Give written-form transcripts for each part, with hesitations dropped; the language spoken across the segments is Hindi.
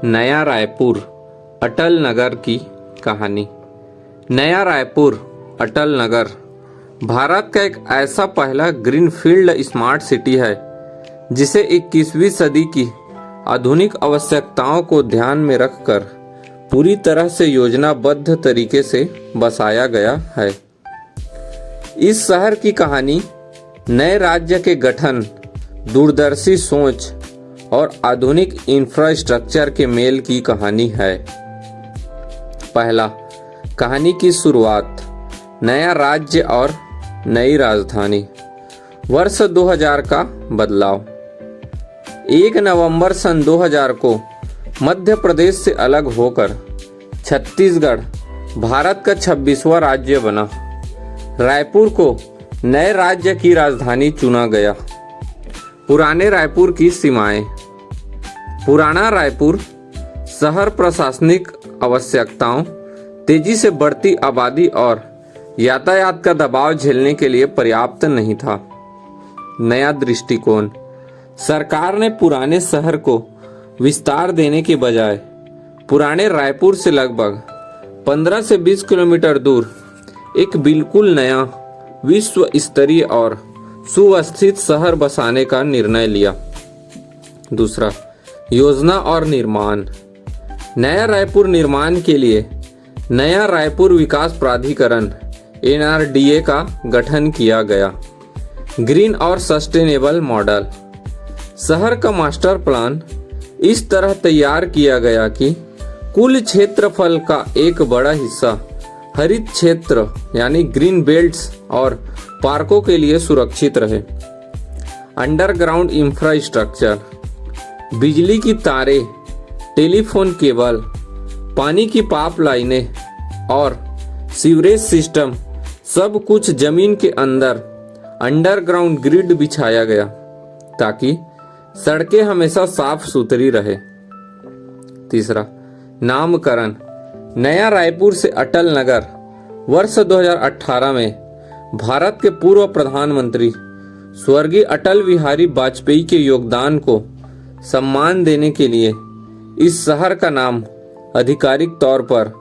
नया रायपुर अटल नगर की कहानी। नया रायपुर अटल नगर भारत का एक ऐसा पहला ग्रीनफील्ड स्मार्ट सिटी है जिसे 21वीं सदी की आधुनिक आवश्यकताओं को ध्यान में रखकर पूरी तरह से योजनाबद्ध तरीके से बसाया गया है। इस शहर की कहानी नए राज्य के गठन, दूरदर्शी सोच और आधुनिक इंफ्रास्ट्रक्चर के मेल की कहानी है। पहला, कहानी की शुरुआत। नया राज्य और नई राजधानी। वर्ष 2000 का बदलाव। 1 नवंबर सन 2000 को मध्य प्रदेश से अलग होकर छत्तीसगढ़ भारत का 26वां राज्य बना। रायपुर को नए राज्य की राजधानी चुना गया। पुराने रायपुर की सीमाएं। पुराना रायपुर शहर प्रशासनिक आवश्यकताओं, तेजी से बढ़ती आबादी और यातायात का दबाव झेलने के लिए पर्याप्त नहीं था। नया दृष्टिकोण। सरकार ने पुराने शहर को विस्तार देने के बजाय पुराने रायपुर से लगभग 15 से 20 किलोमीटर दूर एक बिल्कुल नया विश्व स्तरीय और सुव्यवस्थित शहर बसाने का निर्णय लिया। दूसरा, योजना और निर्माण। नया रायपुर निर्माण के लिए नया रायपुर विकास प्राधिकरण NRDA का गठन किया गया। ग्रीन और सस्टेनेबल मॉडल। शहर का मास्टर प्लान इस तरह तैयार किया गया कि कुल क्षेत्रफल का एक बड़ा हिस्सा हरित क्षेत्र यानी ग्रीन बेल्ट्स और पार्कों के लिए सुरक्षित रहे। Underground infrastructure. बिजली की तारें, टेलीफोन केबल, पानी की पाइपलाइनें और सीवरेज सिस्टम, सब कुछ जमीन के अंदर अंडरग्राउंड ग्रिड बिछाया गया ताकि सड़कें हमेशा साफ सुथरी रहे। तीसरा, नामकरण। नया रायपुर से अटल नगर वर्ष 2018 में भारत के पूर्व प्रधानमंत्री स्वर्गीय अटल बिहारी वाजपेयी के योगदान को सम्मान देने के लिए इस शहर का नाम आधिकारिक तौर पर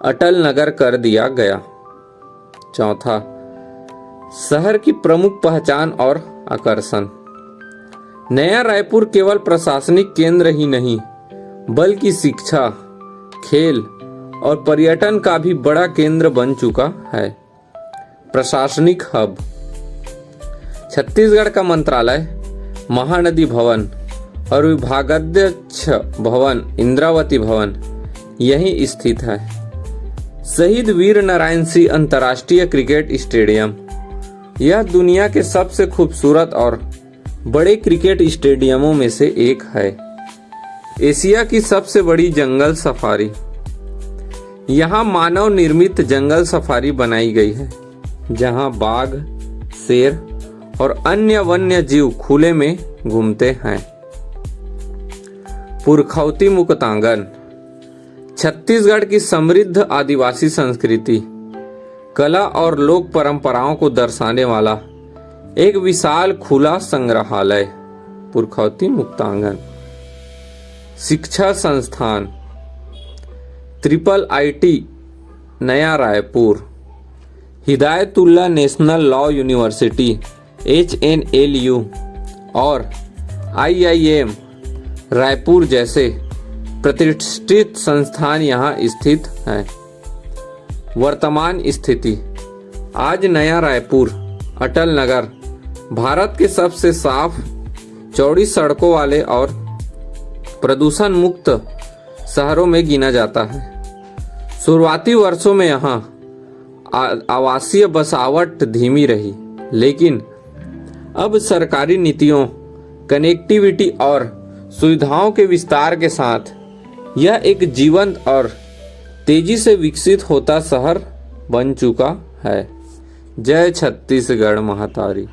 अटल नगर कर दिया गया। चौथा, शहर की प्रमुख पहचान और आकर्षण। नया रायपुर केवल प्रशासनिक केंद्र ही नहीं बल्कि शिक्षा, खेल और पर्यटन का भी बड़ा केंद्र बन चुका है। प्रशासनिक हब। छत्तीसगढ़ का मंत्रालय, महानदी भवन और विभागाध्यक्ष भवन इंद्रावती भवन यहीं स्थित है। शहीद वीर नारायण सिंह अंतर्राष्ट्रीय क्रिकेट स्टेडियम। यह दुनिया के सबसे खूबसूरत और बड़े क्रिकेट स्टेडियमों में से एक है। एशिया की सबसे बड़ी जंगल सफारी। यहाँ मानव निर्मित जंगल सफारी बनाई गई है जहाँ बाघ, शेर और अन्य वन्य जीव खुले में घूमते हैं। पुरखौती मुक्तांगन। छत्तीसगढ़ की समृद्ध आदिवासी संस्कृति, कला और लोक परंपराओं को दर्शाने वाला एक विशाल खुला संग्रहालय। पुरखौती मुक्तांगन। शिक्षा संस्थान। IIIT नया Raipur, Hidayatullah national law university HNLU और IIM रायपुर जैसे प्रतिष्ठित संस्थान यहाँ स्थित हैं। वर्तमान स्थिति। आज नया रायपुर अटल नगर भारत के सबसे साफ, चौड़ी सड़कों वाले और प्रदूषण मुक्त शहरों में गिना जाता है। शुरुआती वर्षों में यहाँ आवासीय बसावट धीमी रही, लेकिन अब सरकारी नीतियों, कनेक्टिविटी और सुविधाओं के विस्तार के साथ यह एक जीवंत और तेजी से विकसित होता शहर बन चुका है। जय छत्तीसगढ़ महातारी।